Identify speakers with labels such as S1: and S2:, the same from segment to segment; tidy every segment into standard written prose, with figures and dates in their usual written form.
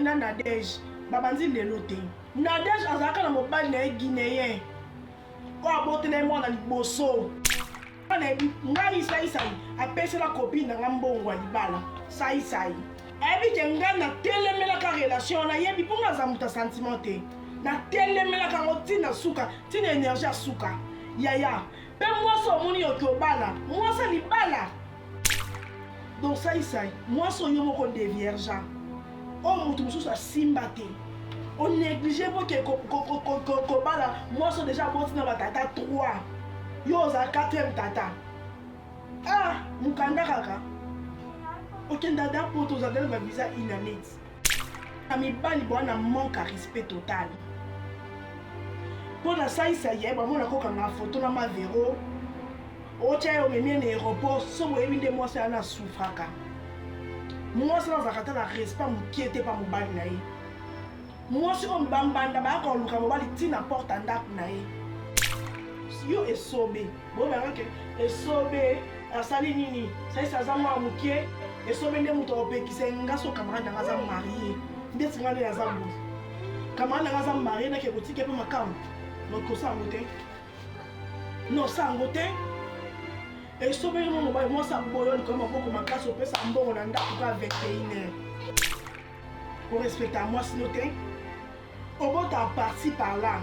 S1: Saï na Nadège babandi lelo te. Nadège azalaka na mobali na ye guinéen oyo abotela mwana liboso. Ngai Saï apesi la copine na nga mbongo ya libala Saï. Ebi ke nga na telemelaka relation na yebi mpo nga aza moto sentiment te. Na telemelaka yango ntina suka ntina énergie ya suka yaya mpe mwasi omoni yoki obala mwasi libala. Donc Saï mwasi oyo moko de vierge oyo moto mosusu asimba te o néglige mpo ke kobala mwasi déjà aboti na batata 3 yo oza 4e tata. Mukanda kaka okenda da po tozadela bavisa inaneti na mibali bwana manque à respect total. Mpo na Saï ye bamona kokanga foto na mavero otya yo memie na aéroport so boyebi nde mwasi ana asufraka. Mwasi nazalaka ta na respect mokie te pa mobali na ye. Mwasi oyo bambanda bayaka koluka mobali ntina porte ndako na ye. Yo esobe boyebanga ke esobe asali nini Saï aza mwa mokie esobe nde moto opekisa nga so camarade nanga aza marie ndeti nga nde aza bozi camarade nanga aza marie nake kotike mpe makambo nokosango te nosango te. Esobe mo mobali mwasi aboyo likolo maboko makasi opesa mbongo na ndako ka 21h orespecta mwasi no te obota parti par là.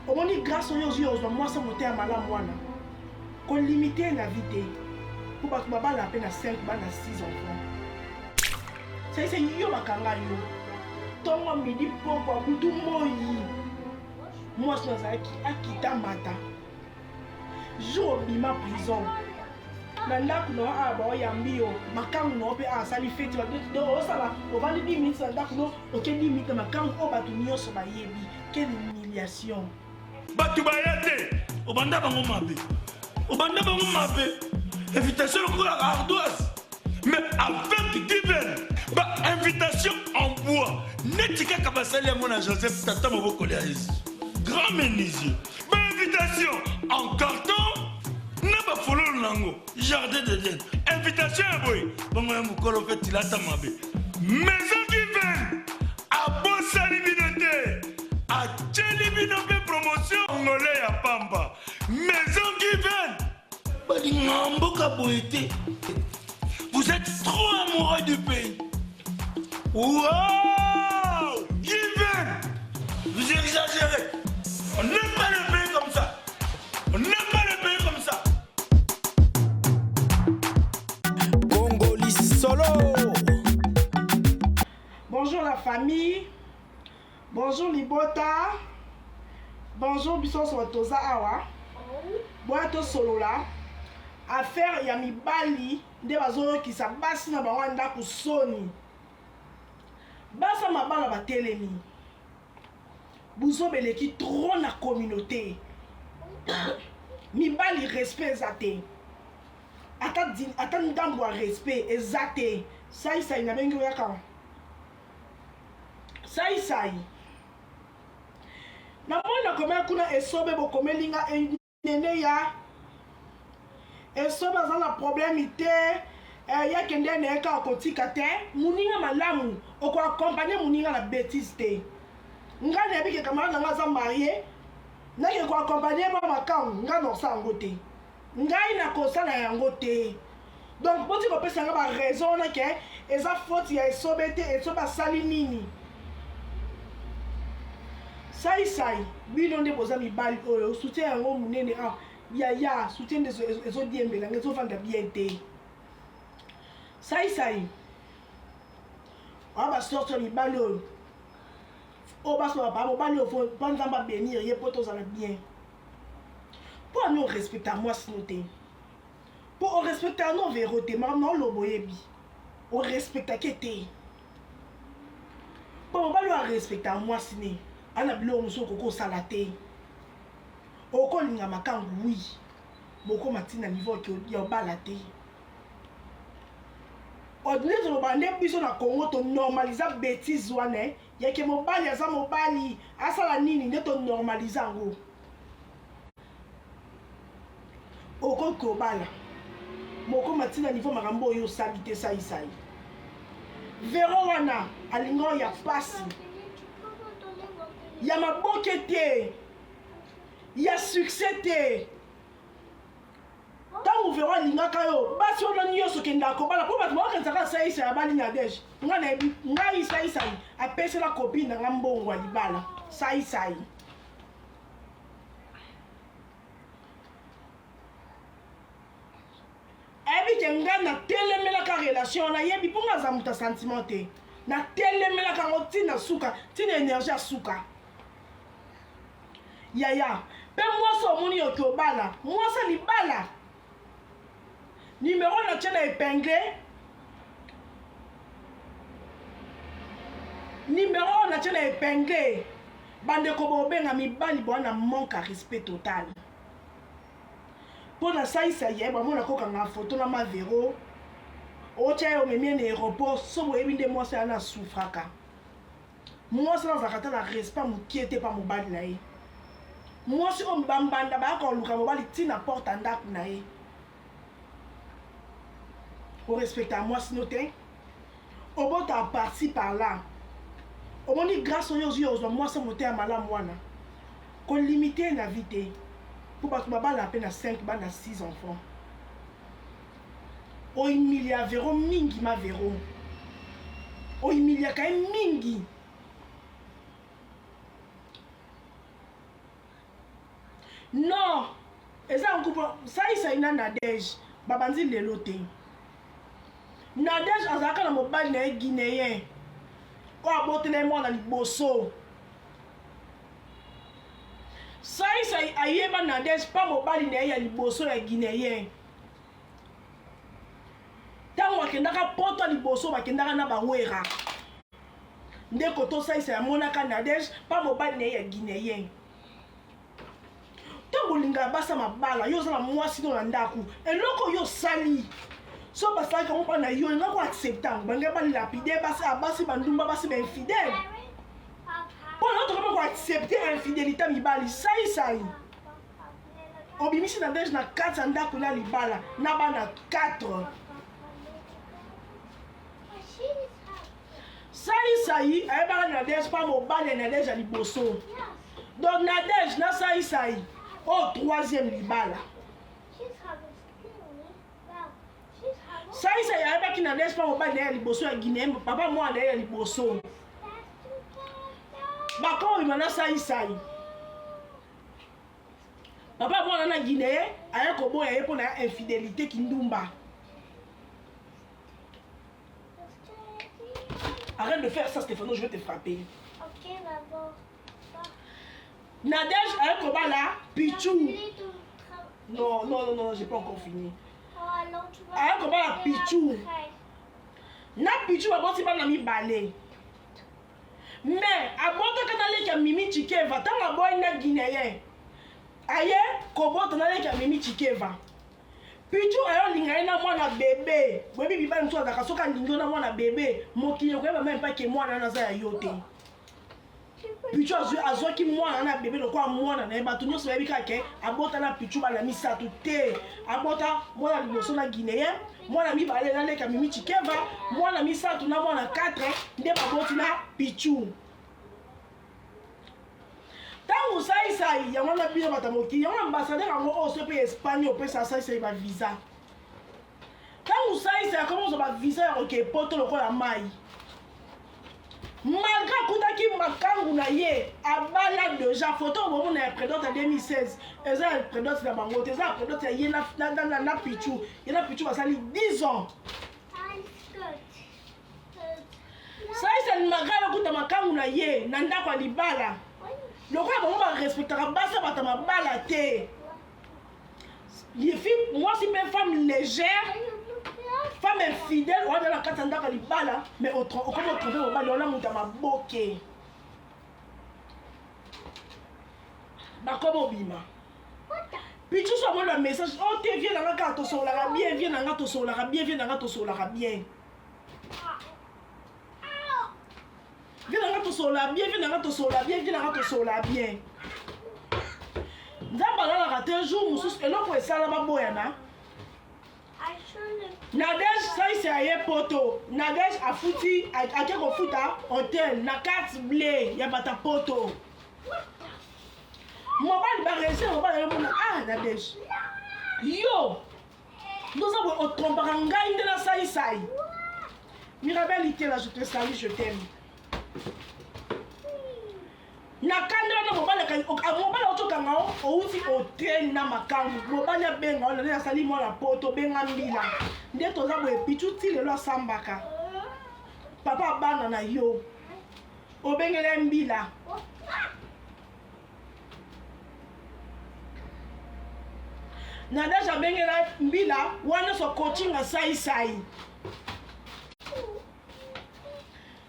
S1: Omoni grâce oyo ozwi ozwa mwasi mote ya malamu wana kolimite na vie te mpo bato babala mpe na 5 bana 6 enfants. Saï yo bakanga yo ntongo midi poko abutu moi mwasi nazalaki akita mbata jour obima prison na ndako no baoyambi yo makangu no mpe asali feti osala ovandi 10 minutes na ndako no oke 10 minutes na makangu oyo bato nyonso bayebi. Quelle humiliation.
S2: Bato baya te obanda bango mabe invitation lokola ardoise mais avec divers invitation en bois neti kaka basali yango na Joseph tata moboko ya Yesu grand menuisier invitation en carton na bafololo nango jardin de Dieu invitation ya boy bongo ya mokolo mpe tilata mabe maison divine abosali bino te acheli bino mpe promotion ngole ya pamba maison divine balinga mboka boye te. Vous êtes trop amoureux du pays. Wow! Given! Vous exagérez. On n'aime pas le pays comme ça. On n'aime pas le pays comme ça.
S3: Congolais solo.
S1: Bonjour la famille. Bonjour Libota. Bonjour Bissos Watoza Awa. Boato Solola. Affaire ya mibali nde bazokisa basi na bango ndako soni basa mabala batelemi buzobeleki trop na communauté mibali respect zate ata ndambo ya respect ezate Saï na bengi oyaka Saï na mona komela kuna esobe bokomelinga nene ya esobe aza na problème te yakende na eka okotika te muninga malamu okoakompagne muninga na bêtise te nga na yebike camarade nanga aza marie nake koakompagne ma makambo nga nosa yango te ngai nakosala yango te donc boti kopesa nga baraison nake eza faute ya esobe te esobe asali nini Saï bino nde boza mibali oyo soutien yango munene ya soutien de ezodiembela nga ezovanda bien te Saï oyo basorti ya mibali oyo basoba ba mobali oyo mpo nzambe abenir ye mpo tozala bien mpo ani orespecta mwasi no te mpo orespecta no vero te makambo na oloba oyebi orespectake te mpo mobali oyo arespecta mwasi ne ana biloko mosusu okokosala te okolinga makangu wi bokoma ntina niveau ya obala te ordinaire toloba nde biso na Congo tonormaliza bêtise wana yake mobali aza mobali asala nini nde tonormaliza yango okoki obala mokoma ntina niveau makambo oyo osali te Saï Véro wana alingo ya pasi ya maboke te ya succès te ntango Véro alingaka yo basi wana nyonso okenda kobala mpo bato baokenzaka saisa ya bali na dege nga nayebi ngai saisai apesela kopine nanga mbongo ya libala saisai ayebi ke ngai natelemelaka relation nayebi mpo nga aza moto ya sentiment te natelemelaka yango ntina suka ntina énergie ya suka yaya mpe mwasi omoni yoki obala mwasi libala numéro na tie na épingle numéro na tie na épingle bandeko bobenga mibali bwana manque à respect total mpo na saisa ye bamona kokanga foto na mavero otya ye omemie na aéroport so boyebi nde mwasi ana asufraka mwasi nazalaka ta na respect mokie te mpa mobali na ye mwasi oyo bambanda bayaka koluka mobali ntina porte ndako na ye orespecta mwasi no te obota parti par là omoni grâce oyo ozwi ozwa mwasi motema malamu wana kolimite na vie te mpo bato babala mpe na 5 bana 6 enfants oimilia Véro mingi ma Véro oimiliaka ye mingi non eza nkupo saisai na Nadège babandi lelo te Nadège azalaka na mobali na ye guinéen oyo abotela ye mwana liboso saisai ayeba Nadège mpa mobali na ye ya liboso ya guinéen ntango bakendaka poto liboso bakendaka na bawera nde koto saisai amonaka Nadège mpa mobali na ye ya guinéen ntango olinga basa mabala yo oza na mwasi no na ndako eloko yo osali so basalaki yango mpa na yo enga ko accepta yango bange balapide basi bandumba basi bainfidèle mpo na tokopa ko accepte infidélité mibali saisai obimisi Nadège na kati ya ndako na libala na bana 4 saisai ayebaka Nadège mpa mobali ya Nadège ya liboso donc Nadège na saisai oyo 3e libala saisai ayebaki Nadège mpa mobali na ye ya liboso ya guinéen papa mwana na ye ya liboso bakobima na saisai papa mwana na guinéen aye koboya ye mpo na ya infidélité kindumba. Arrête de faire ça, Stéphano, je vais te frapper.
S4: Ok, maman.
S1: Nadège, avec Kobala, Pichou. Non, j'ai pas encore fini.
S4: Oh, alors tu vas.
S1: Avec Kobala, Pichou. Na Pichou, a bossé pas na mi balé. Mais, a bossé quand on a Mimi Chikeva, tant à boy na Guinéen. Aye, Kobota na Mimi Chikeva. Pichou ayo linga na mwana bébé. Webi biba nso da kasoka lingo na mwana bébé. Mokile ko même pas que mwana na za ya yote. Pichou azwa ki mwana na bébé lokwa mwana na ba tunyo so yebi kake abota na Pichou ba na misatu te. Abota mwana liboso na Guinéen, mwana mi balé na leka Mimi Chikeva, mwana misatu na mwana 4 nde baboti na Pichou. Tango saisai yango na bino batamoki yango ambassadeur yango o so pe Espagne opesa saisai ba visa. Tango saisai akomoza ba visa ya ke poto lokola mai. Malgré kutaki makangu na ye abala déjà photo bomo na présidente en 2016 eza présidente na bango te eza présidente ya ye na Pichou ye na Pichou basali 10 ans. Saisai malgré kuta makangu na ye na ndako libala. Lokola bango ba respectera basa bata mabala te. Les filles, moi c'est une femme légère, femme infidèle, on a la katanda kalibala, mais au comment trouver au bal on a monté ma boke. D'accord bima. Puis tu sois le message, oh t'es viens dans la carte sur la bien, viens dans la carte sur la bien, viens dans la carte sur la bien. Viens dans la carte sur la bien, viens dans la carte sur la bien, viens dans la carte sur la bien. Nzamba la raté un jour mususu eloko esala baboyana Nadège saisi aye poto Nadège afuti ake kofuta hôtel na carte blé ya bata poto mobali barese mobali yomona ah Nadège yo ndoza boye otrompaka ngai nde na saisai Mirabel Itela, je te salue, je t'aime. Nakandela na mobali otokanga outi hotel na makangu mobali abenga ona na sali mwana poto benga mbila nde toza boye pichu ti lelo asambaka papa abana na yo obengela mbila Nadège abengela mbila wana so coaching a sai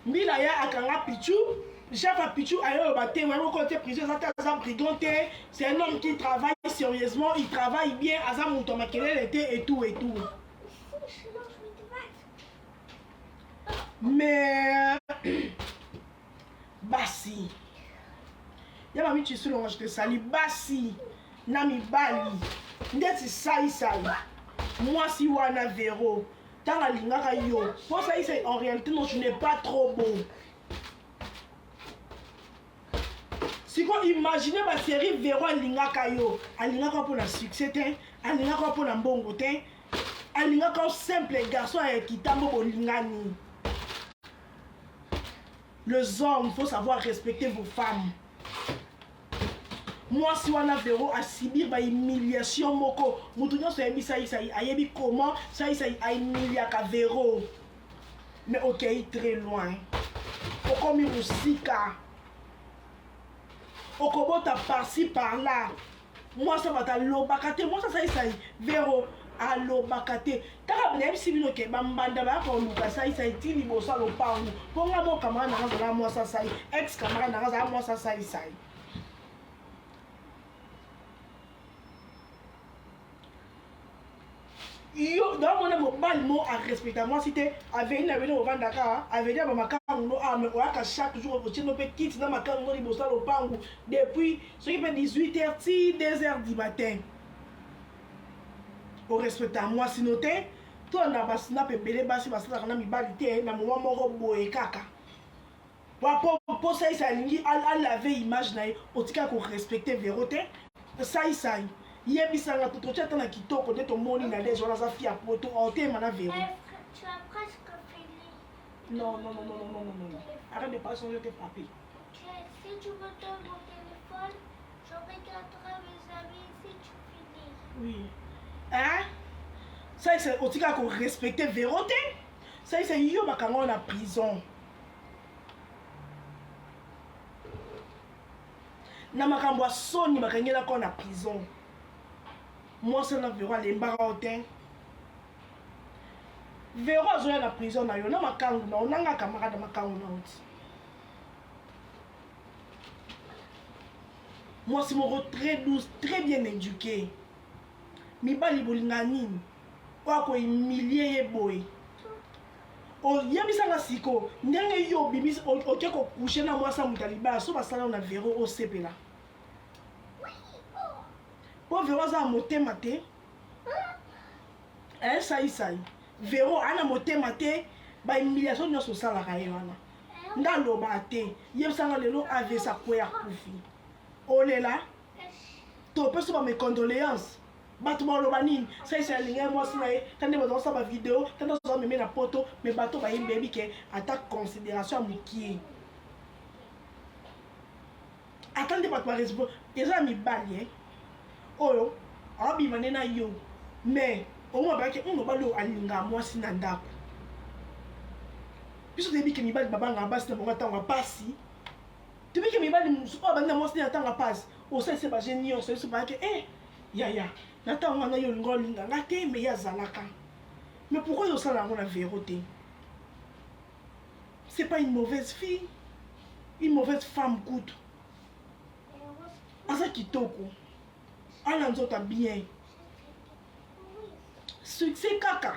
S1: mbila ya akanga pichu chef à Pichou ailleurs baté vraiment côté prison ça briganté c'est un homme qui travaille sérieusement il travaille bien à ça monto makelele était et tout mais basi ya mami tu sais je te salue basi na mibali ndeti sai moi si wana Véro tant la lingaka yo pour ça c'est en réalité non je n'ai pas trop beau. Si vous imaginez ma série Véro alingaka yo alingaka pour la succès te alingaka pour la mbongo te alingaka simple garçon avec kitambo bolingani. Les hommes, il faut savoir respecter vos femmes. Moi si wana Véro a subir ba humiliation moko mutunyo so yebi sai ayebi comment sai a humiliaka Véro mais OK très loin okomi musika okobota par-ci par-là moi ça va ta lobakate moi ça Véro a lobakate taka bina bisi bino ke bambanda ba ko luka sai ti libosa lo pangu ponga mo camarade na ngala moi ça ex camarade na ngala moi ça yo dans mon mobile mo à respecter moi c'était avec une avenue au Vandaka avec des mamakango ah mais oaka chaque jour au chino pe kit na makango li bosa lo pangu depuis ce qui fait 18h 2h du matin au respecter moi sinoté toi na basina pe belé basi basina na mibali te na moment moko boye kaka pour ça ça lingi à laver image na otika ko respecter Véro te ça yebisanga tutochata na kitoko de tomoni na les gens za fia poto otema na Véro.
S4: Tu as presque fini.
S1: Non. Arrête de passer, je t'ai frappé.
S4: Si tu me donnes mon téléphone, je regarderai mes amis si tu finis.
S1: Oui. Hein? Ça c'est otika ko respecter Véro te. Ça c'est yo bakango na prison. Na makambo soni bakangela ko na prison. Moi c'est na Véro alembaka otin Véro azoya na prison na yo na makangu na onanga camarade makangu na oti moi c'est mon très douce très bien éduqué mibali bolinga nini wako humilier ye boy o yebisanga siko ndenge yo bibisi oke ko coucher na moi sa mutaliba so basala na Véro o sepela po Véro aza motema te sai Véro ana motema te ba humiliation nyonso osalaka ye wana ndaloba te yebisanga lelo ave sa koya kufi olela topesa ba mes condoléances bato baloba nini sai alingi mwasi na ye tande bazosala ba video tande bazosala meme na poto mais bato bayembi yebi ke ata considération ya mokie atande bato barespo eza mibali oyo abima nde na yo mais omoi bayaki mobali oyo alinga mwasi na ndako biso toyebi ke mibali babanga basi na bango ntango ya pasi toyebi ke mibali mosusu oyo bandi na mwasi na ntango ya pasi osalisa bagene nyonso biso bayaki yaya na ntango wana yo olinga olinganga te me ye azalaka mais pourquoi yo osala yango na Véro te c'est pas une mauvaise fille une mauvaise femme kutu aza kitoko ana nzota bien succès kaka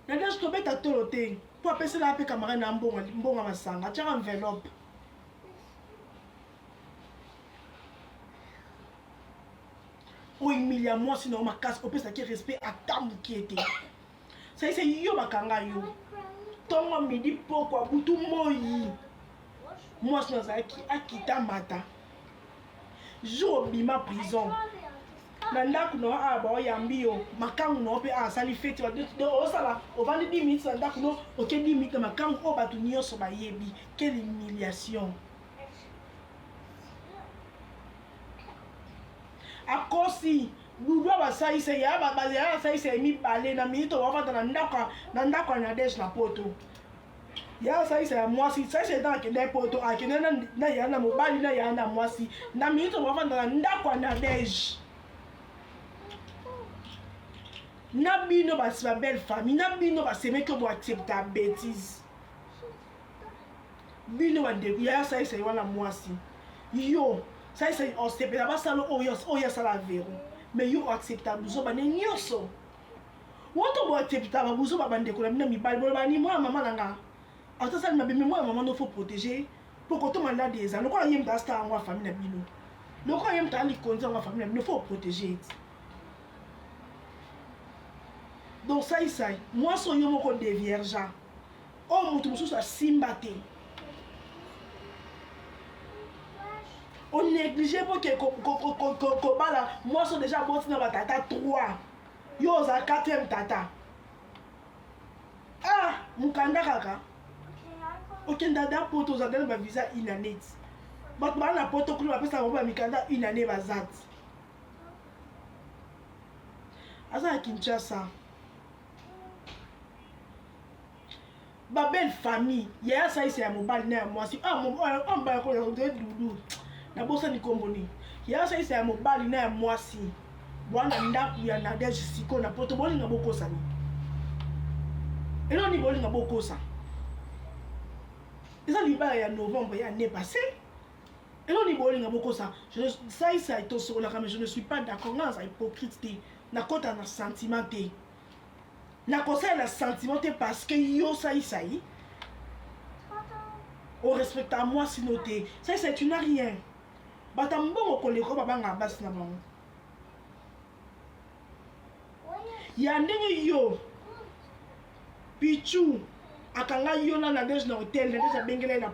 S1: Nadège tobeta tolo te po apesela ape camarade na mbonga masanga tiaka enveloppe o humilia mwasi na makasi opesaki respect ata mokie te Ça c'est yo bakanga yo. Tongo midi pokwa butu moyi. Moi je nazaki akita mata. Jour bima prison. Nanda kuno aba yambi yo makangu no pe asali fete de osala ovandi 10 minutes nanda kuno OK 10 minutes makangu o batu nyonso ba yebi. Quelle humiliation. Akosi Boudou basai se ya babazia sai se mi balé na minute o vanda na ndako na desh na poto. Ya sai se mwasi sai se dans kende poto akene na ya na mobali na ya na mwasi na minute o vanda na ndako na desh. Na bino basi ba belle famille na bino ba seme que bo accepter bêtise. Bino wa de ya sai se wana mwasi. Yo sai se o se pela basalo o ya sala vero. Mais yo acceptable zo ba nyonso. Woto bo acceptable buzo ba bande ko na mina mi bal bo ba ni moi maman nanga. Ata sali ma bimi moi maman no faut protéger pour que tout malade des ans. Ko yem da sta en famille na bino. Le ko yem ta li konza en famille na bino faut protéger. Donc ça moi so yo moko de vierge. Oh mutu mususu simbate. On néglige pour que bala moi so déjà bon na batata 3 yo za 4e tata mukanda kaka OK ndada poto za dela ba visa inanet but bana poto kulu pesa ba mikanda inane bazat asa Kinshasa ba belle famille ya ça c'est mobile na moi si on ba ko de dudu na bosa ni komboni ya sa isa mobali na mwasi bwana ndaku ya na deje siko na poto boli na bokosa ni elo ni boli na bokosa isa libala ya novembre ya année passée elo ni boli na bokosa ça isa ito sola comme je ne suis pas d'accord na ça hypocrite na kota na sentiment te na kosa na sentiment te parce que yo ça isa yi au respect à moi sinon te ça c'est tu n'as rien. Batambongo koleko babanga basi na bango. Ya ndenge yo Pichu akanga yo na deje na hotel na deje bengele na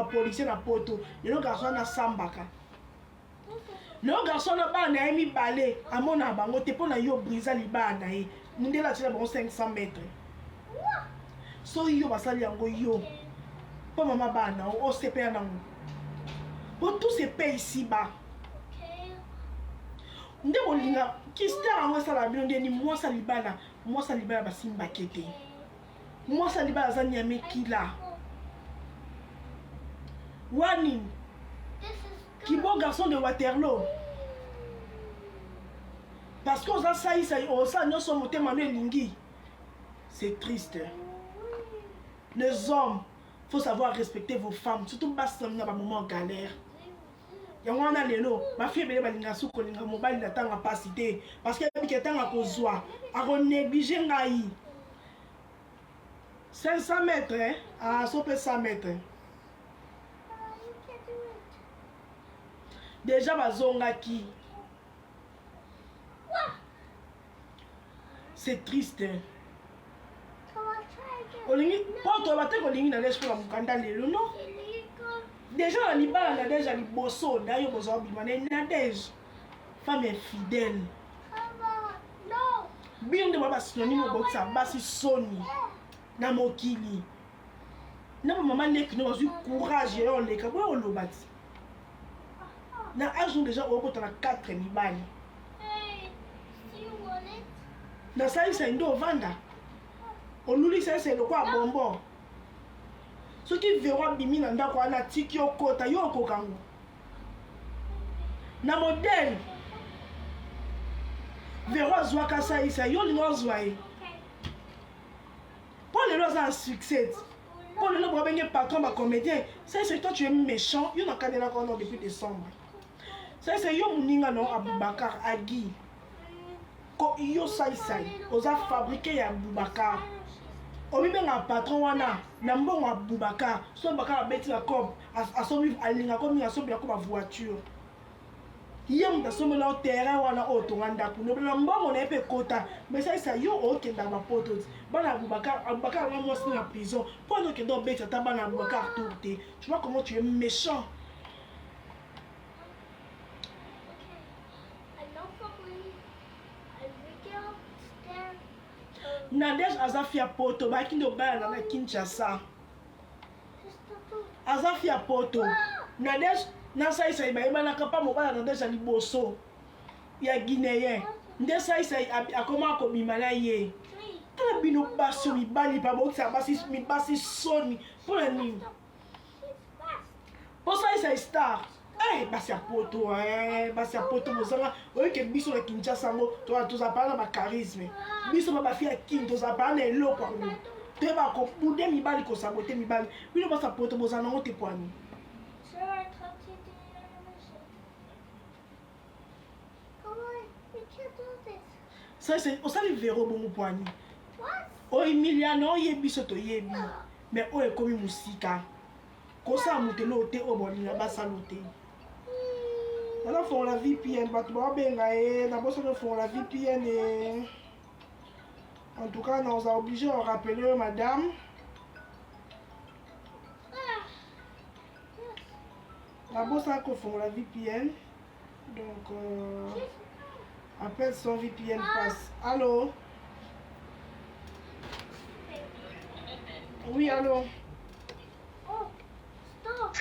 S1: policier na poto. Le garçon na sambaka. Le garçon na ba na mi balé amona bango te pona yo brisa libana e. Ndela tila bango 500 mètres. So yo basali yango yo. Po mama bana o sepe na ngo. Pour tous ces pays ici-bas. Nde bolinga kista ango sala bino ni moi salibala basimba kete. Moi salibala za nyame kila. Wani qui bon garçon de Waterloo. Parce qu'on a ça on ça nous sommes montés Manuel Lingi. C'est triste. Les hommes, faut savoir respecter vos femmes, surtout basse dans un moment galère. Yangwana lelo ma fille bele balinga suko linga mobile na tanga pasité parce que biki tanga kozwa a négliger ngai 500 mètres à 100 mètres déjà bazonga ki c'est triste olingi poto bate ko lingi na l'espoir la mukanda lelo non. Déjà la libala na déjà liboso na yo bozo bimane na déjà femme fidèle. Non. Bien de baba synonyme boxa basi soni na mokili. Na maman nek no wazu courage yo le ka bo lobati. Na âge déjà au côté na 4 libali. Na sai sai ndo vanda. Oluli sai sai le kwa bombo. Ceux qui verront bimi na ndako ana tiki okota yo okokango na modèle verront zwaka ça isa yo lingo zwaye pour les lois un succès pour les lois benye patron ba comédien ça c'est toi tu es méchant yo na kadela ko depuis décembre ça c'est yo muninga no Abubakar Agi ko yo ça isa oza fabriquer ya Abubakar obibenga patron wana na mbongo Abubakar so bakara beti la cob asobi alinga komi asobi ya ko ba voiture ye moto asomela terrain wana oyo tonga ndako nobela mbongo na ye mpe ekota mais saisa yo okenda bapoto ti bana abubakar anga mwasi na prison mpo wana okenda obeti ata bana abubakar tour te tu vois comment tu es méchant. Nadège aza fia poto bayaki nde obayana na Kinshasa aza fia poto Nadège na saisai bayebanaka mpa mobala Nadège ya liboso ya guinéen nde saisai akoma kobima na ye tala bino basi mibali pa bokisa basi soni mpona nini mpo saisai star basi ya poto bozanga oyoke biso na Kinshasa ngo tozala pala na bacharisme biso babafi ya kini tozala pala na eloko yango toyeba kobude mibali kosabote mibali bino basi ya poto bozala nango te pwani osali vero bongo pwani oyo emiliano oyebi biso toyebi mais oyo ekomi mosika kosala motelo te oyo bolinga basalo te nafongola VPN bato babenga ye nabosaka fongola VPN en tout cas on a obligé de rappeler madame nabosaka kofongola VPN donc appelle son VPN passe. Allô? Oui, allô?
S4: Oh, stop!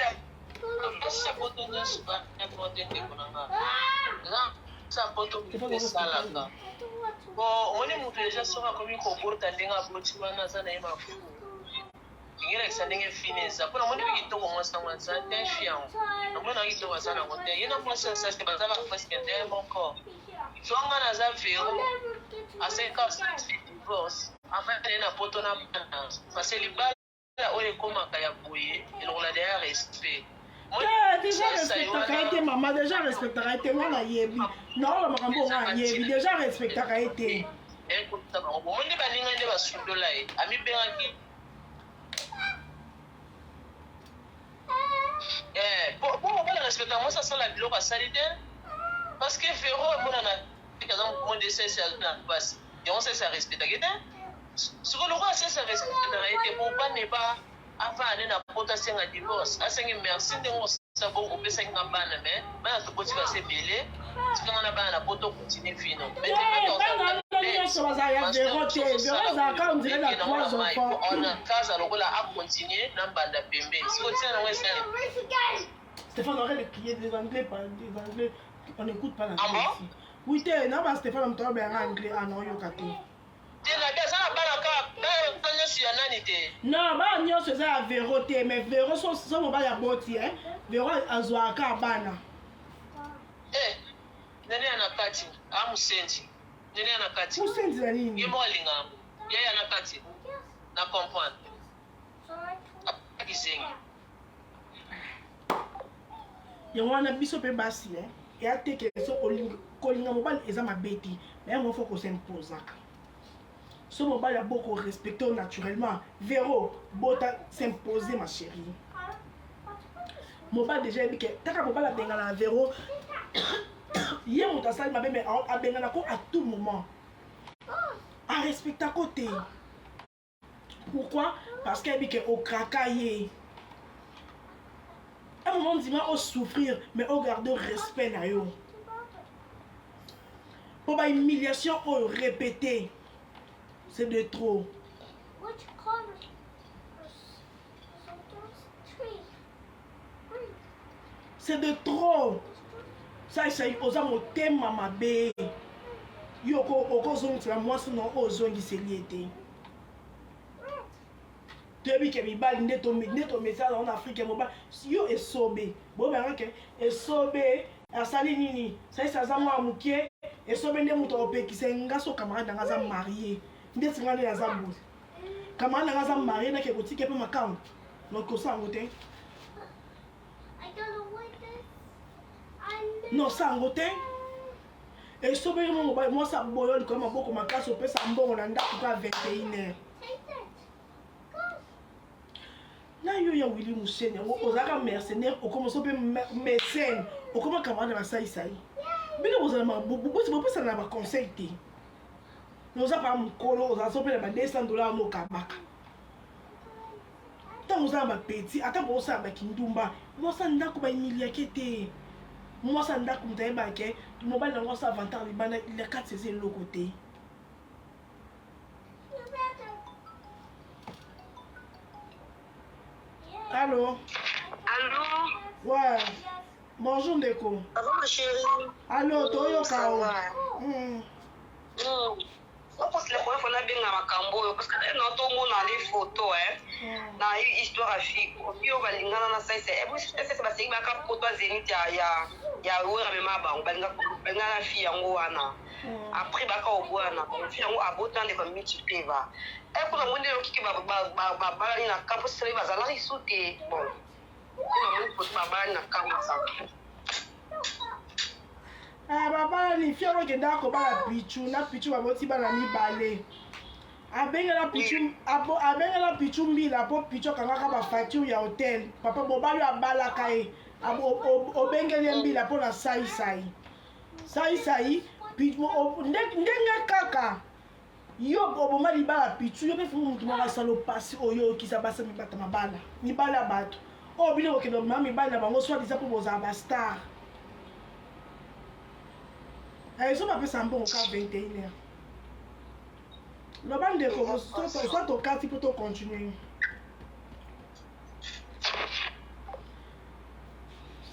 S5: omoni mutu deja soka akomi koporta ndenge aboti wana aza na ye mafumu ingelakisa ndenge fine eza mpona moni mpe kitoko mwasi yango aza te fi yango namoni na kitoko aza nango te ye na mwasi asase baza bapreske ndenge moko zonga naza vero aseka divorce afin ye na poto na bana parce libala oyo ekomaka ya boye elongola deya respect
S1: déjà respectaka ye te mama déjà respectaka ye te nga nayebi naola makambo nga nayebi déjà respectaka ye te
S5: omoni baninga nde basundola ye amibengaki po mobala respectaka mwasi asala biloko asali te parce que vero emonana aza monde sese na basi yango sese arespectaki te siko loko asese arespectaka ye te po bane ba avant ane na poto asenga divorce asengi merci ndenge osala bongo opesaki nga bana me bana tokoti base ebele tikanga na bana na poto continue vino kaza lokola acontinue na mbanda pembeni siko tina nango esali
S1: Stéphane, arrête de crier des anglais, on n'écoute pas l'anglais ici. Oui, t'es, non, bah Stéphane, on t'en va en anglais, ah non, yo kate. Non, bah nyonso eza ya vero te mais vero so mobali ya boti vero azwaka bana
S5: nani ana kati amusenzi nani ana kati
S1: musenzi na nini
S5: ye molinga ye ana kati na comprendre akizengi
S1: yango wana biso mpe basi eya teke so kolinga mobali eza mabe te mais yango fo kosimposaka so mobali aboko respecter naturellement vero bota s'imposer ma chérie mobali déjà yebi ke taka mobali abengana na vero ye moto asali mabe mais abengana ko à tout moment arespecta ko te pourquoi parce que yebi ke okraka ye à un moment ndima osouffrir mais ogarde respect na yo po ba humiliation oyo répété c'est de trop.
S4: Which color?
S1: C'est de trop. Ça y oza motema mabe. Yo oko zongisa mwasi no ozongiseli ete. Tebi ke mibali nde to message en Afrique mobile. Yo esobe. Bo ba ke esobe asali nini? Ça za mwa mukie esobe nde muto opekisa ngaso camarade ngaza marié. Nde singa nde aza bozi kamana nanga aza marie nake kotike mpe makambo nokosa yango te non sango te esobeli mo mobali mwasi aboyo likolo maboko makasi opesa mbongo na ndako ka 21h na yo ya wili musene yango ozalaka mercenaire okomoso mpe mécène okoma camarade na saisai bino bozala bopesana na baconseil te noza pa mokolo ozasopela ba $200 mokabaka ntango ozala bapeti ata bosala bakindumba mwasa ndako baimiliake te mwasa ndako moto ayebake mobali nango asa avantage libanda ila 4 seze eloko te. Allô?
S6: Allô?
S1: Ouais. Bonjour Ndeko.
S6: Bonjour ma chérie.
S1: Allô, toyoka o.
S6: Parce que la première fois on a bien ma cambo parce que non tout le monde a des photos na histoire afrique puis on va lingana na ça c'est c'est ba c'est ba ka photo zénith ya wera mema ba balinga na fille yango wana après ba ka obwana fille yango abota de comme mitipeva et pour monde yo ki ba bala na campo c'est ba zala isute bon on a photo ba bala na campo ça
S1: babala ni fia okende akobala pichu na pichu baboti bana mibale abengela pichu mbila mpo pichu akangaka bafacture ya hotel papa mobali abalaka ye obengeli mbila mpo na saisai ndenge kaka yo oboma libala pichu yo mpe fumu mutu moko asala opasi oyo okisa basa mibata mibala ya bato oyo bino okende obima mibali na bango swadiza mpo bozala bastar. Ils sont pas en bon cas 21h. Le bande de soit au cas, tu peux continuer.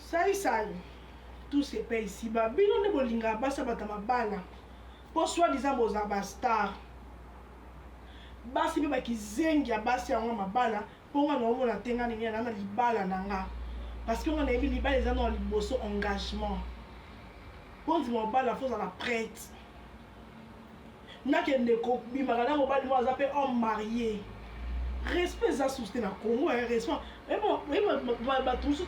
S1: Ça, tout se paye ici. Bino ne bolinga basa batama bala. Pour soi-disant vos abastar. Basi biba kizengi abasi yango mabala. Pour nga no mona tenga ni na libala nanga. Parce que on a eu libala les ans liboso engagement. Quand mon bal la force à la prête. N'a qu'un déco, bimagana mon bal moi appelle homme marié. Respect ça soutenu na Congo respect. Et bon, tout le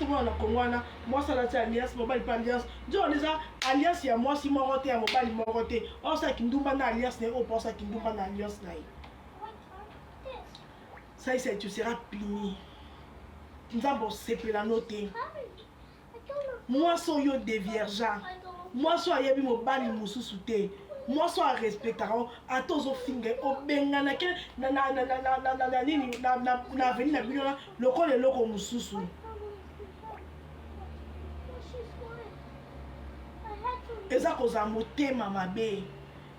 S1: monde na Congo na moi ça la alliance mon bal pas alliance. Dis-on déjà alliance ya moi si mon roté à mon bal mon roté. Oh ça qui ndumba na alliance ne oh pour ça qui ndumba na alliance na. Ça c'est tu seras puni. Tu vas bosser pour la noter. Moi soy yo déviergeant. Moi sois yebi mobali mususu te moi sois respectaro atozo finge obengana ke na nini na veni na bino lokole loko mususu eza koza motema mabe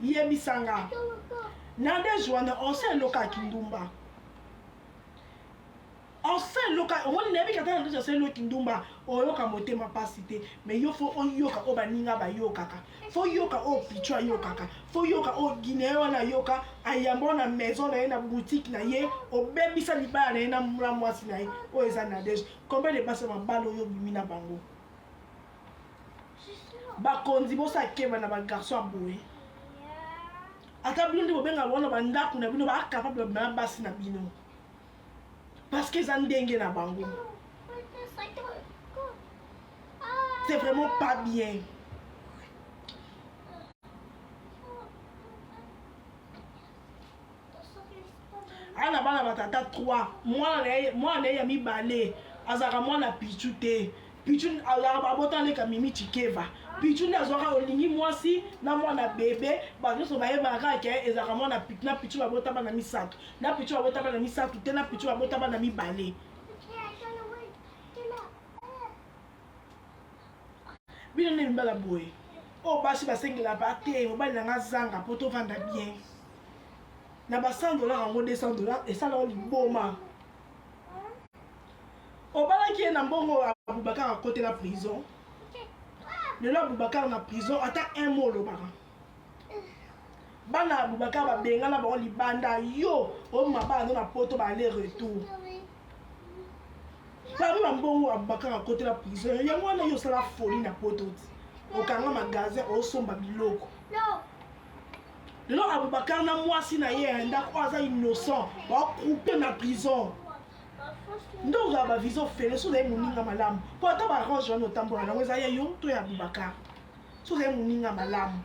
S1: yebisanga na de joana on sait loka kindumba on sait loka on ne bi kata na sait loka kindumba oyoka motema pasité mais yo fo oyoka obaninga ba yokaka fo yoka o pichwa yokaka fo yoka o guinéen na yoka ayambo na maison na boutique na ye obebisa libala na mura mwasi na ye o eza na deje combien de passe ma balo yo bimina bango ba konzi bosa keba na ba garçon aboye ata bino ndi bobenga bona ba ndaku na bino ba capable na basi na bino parce que ça ndenge na bango. C'est vraiment pas bien. Ana bana batata 3 moi na ya mibale azaka mwana pichu te pichu azaka abotane ka mimi chikeva pichu na zoka olingi mwasi na mwana bebe bazo bayebaka ke ezaka mwana pitna pichu babota bana misato na pichu babota bana misato te na pichu babota bana mibale bino ne mbala boye o basi basengela ba te mobali nanga zanga poto vanda bien na ba $100 yango $200 esala liboma obalaki ye na mbongo Abubakar à côté de la prison lelo Abubakar na prison ata un mot olobaka bana Abubakar babengana bango libanda yo omaba na poto ba aller retour parmi bambongo Abubakar à côté de la prison yango wana yo sala folie na poto okanga magasin osomba biloko lelo Abubakar na mwasi na ye ndako aza innocent bakoupe na prison donc ba vision fele so le muninga malamu po ata ba range wana otambola nango eza ye yo to ya Abubakar so le muninga malamu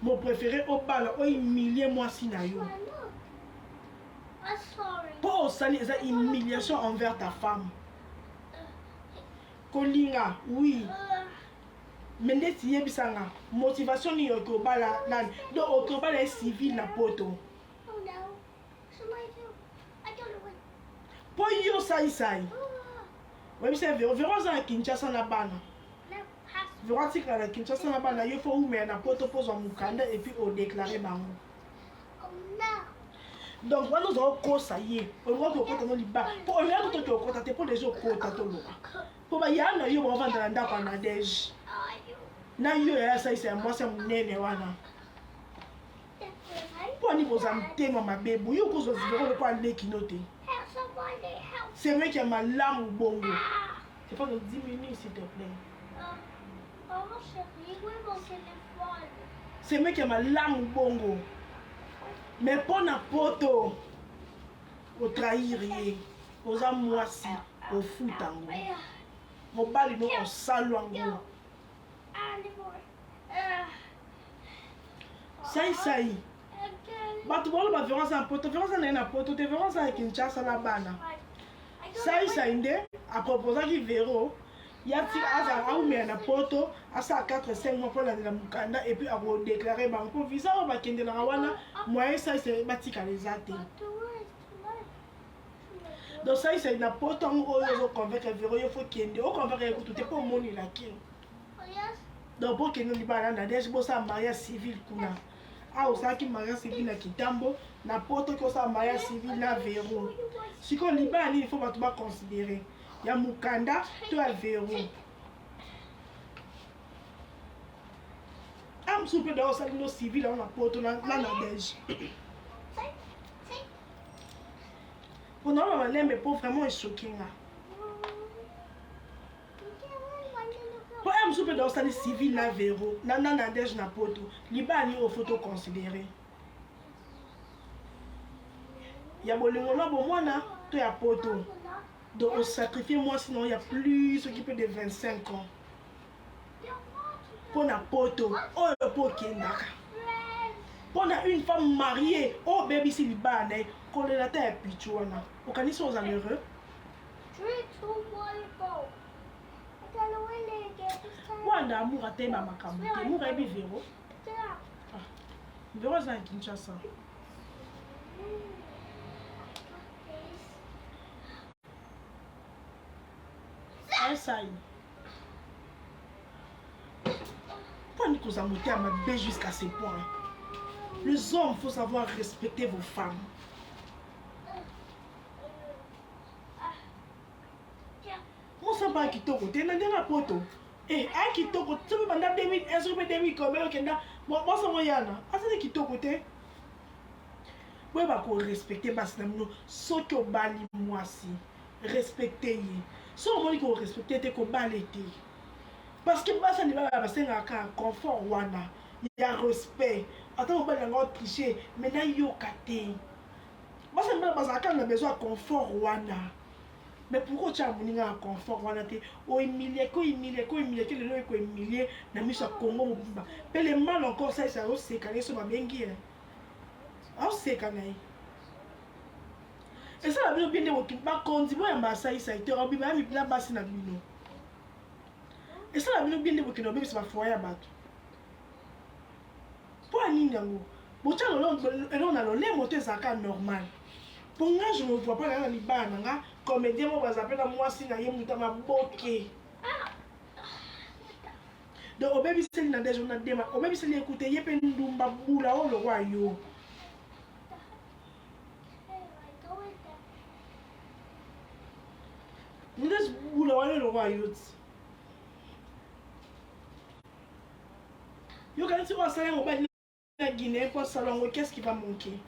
S1: mon préféré au bal o humilier mwasi na yo po osali eza humiliation envers ta femme kolinga oui mais ndeti yebisanga motivation ni yo ko bala nan do ko bala civil na poto
S4: Oh no. Somebody do. I don't know what.
S1: po yo sai webi se vero za Kinshasa na bana
S4: No, pass.
S1: vero tika na Kinshasa na bana yo fo ume na poto pozo mukanda et puis au déclarer bango
S4: Oh no.
S1: donc wana zo ko ça y est on va ko kota no liba po on ya ko to kota te po les autres kota to lo po ba ya na yo ba vanda na ndako na dej
S4: Oh, you.
S1: na yo ya sai sai mo se munene wana po ni boza mtema mabebu yo ko zo zibero ko ale kinote
S4: Help somebody. Help.
S1: c'est vrai qu'il y a malamu bongo
S4: Ah.
S1: c'est pas de 10 minutes s'il te plaît
S4: Oh, chérie, où est mon téléphone?
S1: c'est vrai qu'il y a malamu bongo mais pour na poto o trahir ye oza mwasi o futango mobali no osalwango sai bato boloba violence na poto violence na ye na poto te violence na Kinshasa na bana sai nde apropozaki vero ya ti aza aumela na poto asa 4-5 mois mpo landela mokanda et puis akodéclare bango mpo visa oyo bakendelaka wana moyen sai batikala eza te donc sai na poto yango oyo ozoconvaincre vero yo fo kende oconvaincre ye kutu te mpo omonelaki donc mpo kende libala na dege bosala mariage civil kuna awa osalaki mariage civil na Kitambo na poto ki osala mariage civil na vero sikoyo libala nini fo bato baconsidere ya mokanda to ya vero amsu mpe da osali no civil yango na poto na dege mpona oyo balembe mpo vraiment echokinga po ya mosusu mpe da osali civil na vero na dege na poto libala nini oyo fo toconsidere ya bolingo na bomwana to ya poto donc on sacrifie moi sinon il y a plus ce qui peut de 25 ans pour na poto oh pour kendaka pour na une femme mariée oh baby si libana ko le la terre pichona au kanisi aux amoureux
S4: 3, 2, 1, go. I don't know where they get this time.
S1: wanda amour atema makambo te amour ebi vero vero za Kinshasa ça pas ni cause à monter à ma baie jusqu'à ce point les hommes faut savoir respecter vos femmes moi ça pas kitoko te na ndena poto a kitoko tu peux banda 2000 est-ce que 2000 combien ok na moi ça moyana asana kitoko te ouais ba ko respecter basi na mino soki obali mwasi respecter ye so omoni ko respecter te ko bale te parce que basa ni baba basengaka confort wana ya respect ata obali yango tricher mais na yoka te basa ni baba bazalaka na besoin ya confort wana mais pourquoi tu as moninga confort wana te o humilier ko lelo ko humilier na miso ya Congo mobimba pe le mal encore ça ça oseka ne so babengi oseka na ye esala bino bino bakonzi boyamba asalisa ete obima ya mipila basi na bino esala bino bino bokende obebisa bafoye ya bato mpo ya nini yango botya eloko na lolemo to ezalaka normal mpo nga je me vois pas na libala na nga comédien mo baza mpe na mwasi na ye muta maboke donc obebiseli na deja na dema obebiseli ekute ye mpe ndumba bula oyo lokwa yo Ndes bula wana lokwa yo ti yo kanisi osala mobali na Guinée mpo asala yango qu'est-ce qui va manquer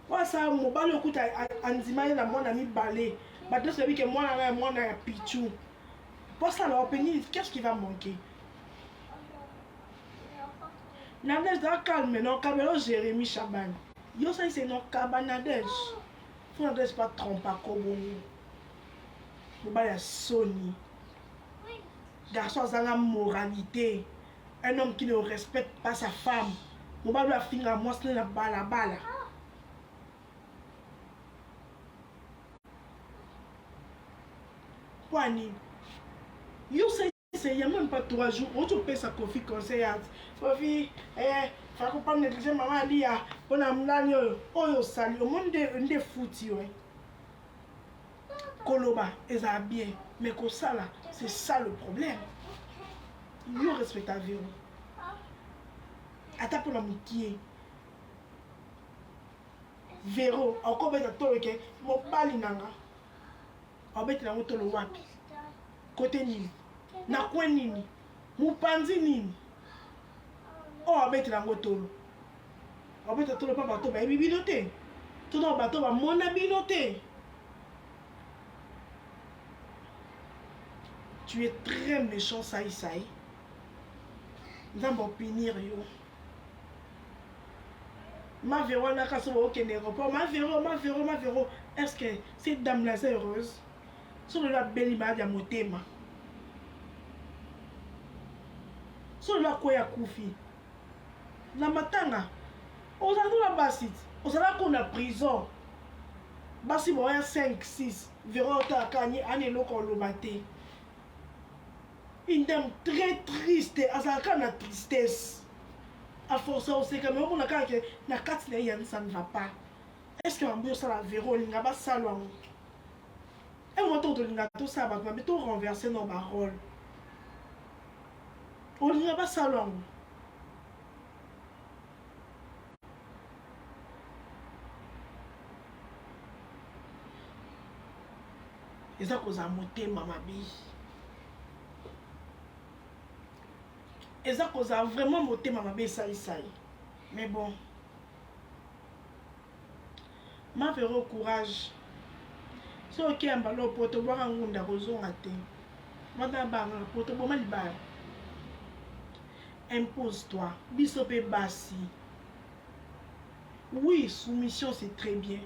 S1: osala mobali okuta andima ye na mwana mibale bato soyebi ke mwana na ya mwana ya pichu mpo asala openi qu'est-ce qui va manquer Nadège da calme non kabelo Jérémy Chaban yo ça c'est non kaba Nadège faut Nadège pas tromper kobongo mobali ya soni garçon azanga moralité un homme qui ne respecte pas sa femme mobali a finga mwasi na balabala Wani Yo, il n'y a même pas 3 jours. On te paye sa Kofi conseil. Kofi, faut pas négliger maman Lia. On a m'lani yo sali. Au monde de fouti ouais. Koloba, ils ont bien. Mais comme ça là, c'est ça le problème. Yo respecte ta vie. Attends pour la moukier. Véro, encore bête à toi, ok? Mon bali nanga. En bête la moto le wapi. Côté nini. Na kwen nini. Mupanzi nini. Oh, en bête la moto. En bête à toi le pas bateau, bah, binoté. Tout dans le bateau, bah, mon binoté. Tu es très méchant, Saï. Nous allons punir, yo. Ma Véro n'a qu'à se voir au aéroport. Ma Véro. Est-ce que cette dame-là est heureuse? Sur la belle image de mon thème. Sur la quoi Koufi. La matanga. On a la basit. On a qu'on a prison. Basi boya 5, 6. Véro ta kanye ane loko lo bate. Une dame très triste. Azaka na tristesse. À force on sait que même on a quand na carte ça ne va pas. Est-ce que on ça la Véro linga ba salon. Et moi tout linga tout ça ba mais tout renverser nos paroles. On linga ba salon. Eza koza motema mabi. Eza koza vraiment motema mabi ça. Mais bon. Ma Véro courage. Si ok un ballon pour te voir en ngunda kozonga te. Mata banga pour te boma libala. Impose-toi. Bisope basi. Oui, soumission c'est très bien.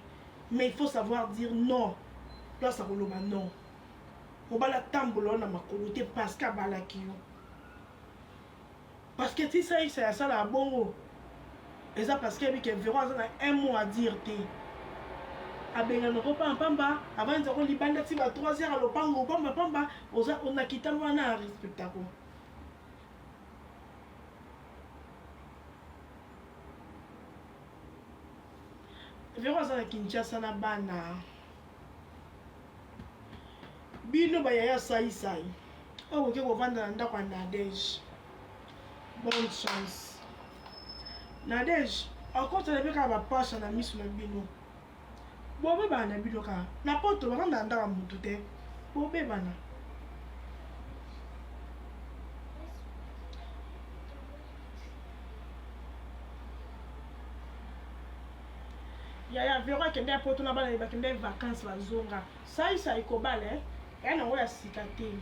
S1: Mais il faut savoir dire non. Là ça roule non. On va la tambolo na makolote parce qu'à balakio. Parce que si ça c'est ça la bongo. Et ça parce que Véro a un mot à dire te. Abenga no pas en pamba avant de qu'on libanda ti ba 3 heures à lopango pamba on a quitté wana respectako. Véro za Kinshasa na bana. Bino ba ya sai. Oh ke ko vanda na ndako na Nadej. Bonne chance. Nadej, encore tu n'avais qu'à ma passe na misu na bino. Bobe bana biloka. Na poto ba kanda ndaka mutu te. Bobe bana. Ya Véro kende poto na bana ba kende vacances ba zonga. Sai ko bale. Ya na ngoya sikate.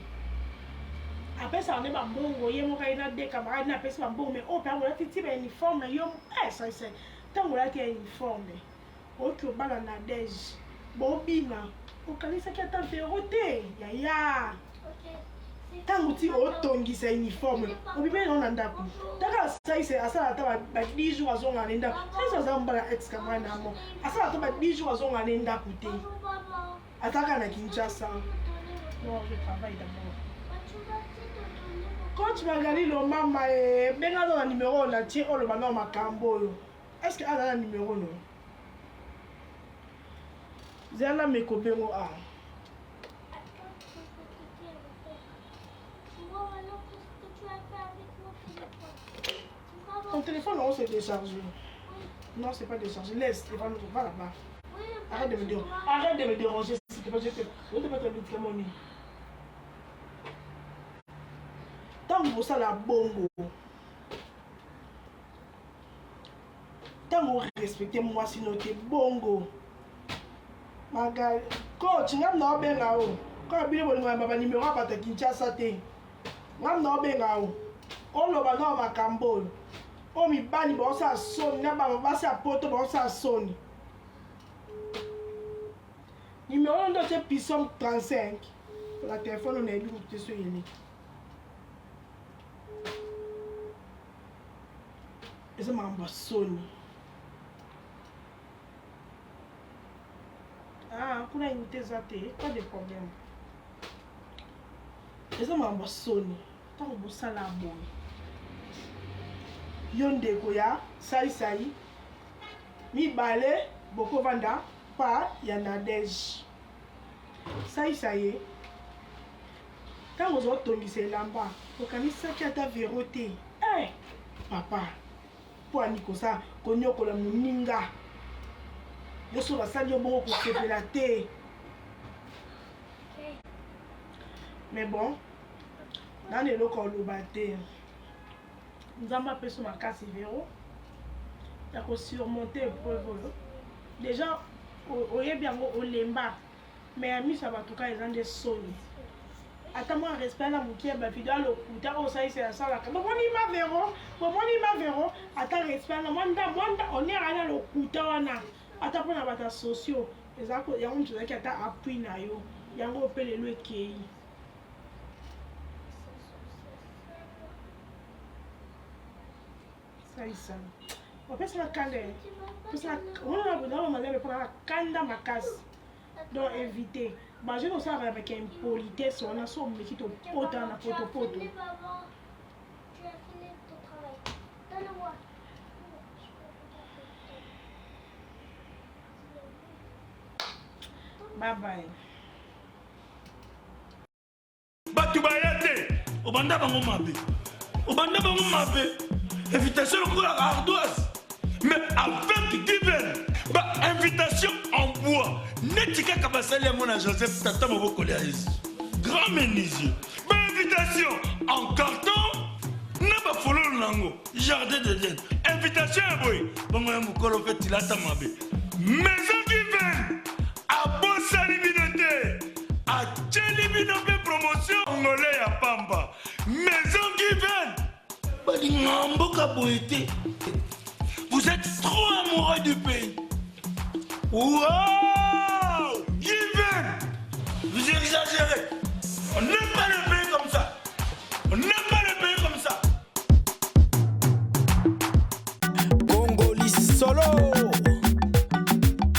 S1: Après ça on est ba bongo ye mo ka ina de camarade na pesa ba bongo mais o pa ngola titi ba uniforme yo ça c'est. Tango la ti uniforme. Ok, au bas la Nadej. Bobina. Au kalisa qui attend Véro te. Yaya. Tango ti otongi sa uniforme. Obibe non andako. Taka sai c'est asa ata ba 10 jours azonga nenda. Sai ça mbala ex camarade na mo. Asa ata ba 10 jours azonga nenda kote. Ataka na Kinshasa. Non, je travaille d'abord. Coach Magali lo mama benga dans numéro na ti o lo bana makambo yo. Est-ce que a un numéro non? Zela mekobengo a. Ton téléphone non c'est déchargé. Non c'est pas déchargé. Laisse, téléphone va là-bas. Arrête de me déranger s'il te plaît. Je te mettre le médicament. Tant que ça la bongo. Tant que respectez moi sinon t'es bongo. Magal, coach, ngam na obenga o. Ko bile bo ngamba ba numéro ba ta Kinshasa te. Ngam na obenga o. O lo ba no makambo. O mi bani ba sa soni na ba sa poto ba sa soni. Numéro ndo c'est Pisson 35. Pour la téléphone on est lui sur yeli. Et ça m'a soni. Ah, pour la unité zate, pas de problème. eza makambo soni ntango bosala boye yo ndeko ya saisai mibale bokovanda pa ya Nadege saisai ntango ozotongisa elamba okanisaki ata vero te papa mpo ani kosa konyokola moninga nyonso basali yo bongo kosepela te mais bon nani eloko oloba te nzambe apeso makasi vero ya kosurmonte épreuve oyo déjà oyebi yango olemba mais ya miso ya bato ka eza nde soni ata mwa respect na mokie bavideo alokuta osalisa yasalaka bomoni ma vero ata respect na mwanda onerali alokuta wana ata mpona bato sociaux yango moto ezalaki ata appui na yo yango mpe lelo ekei saisa opesana kanda omona mpona kanda makasi donc éviter bajeune osalaka avec impolitesse wana so omeki topota na potopoto bye bye
S2: bato baya te obanda bango mabe invitation lokola ardoise mais avec divine invitation en bois neti kaka basali yango na Joseph tata moboko ya Yesu grand menuisier invitation en carton na bafololo nango jardin d'Eden invitation ya boye bongo ya mokolo mpe tilata mabe maison divine abosali bino te atieli bino mpe promotion ngole ya pamba maison divine balinga mboka boye te. Vous êtes trop amoureux du pays. Wow! Given! Vous exagérez. On n'aime pas le pays comme ça. On n'aime pas le pays comme ça.
S3: Congolais solo.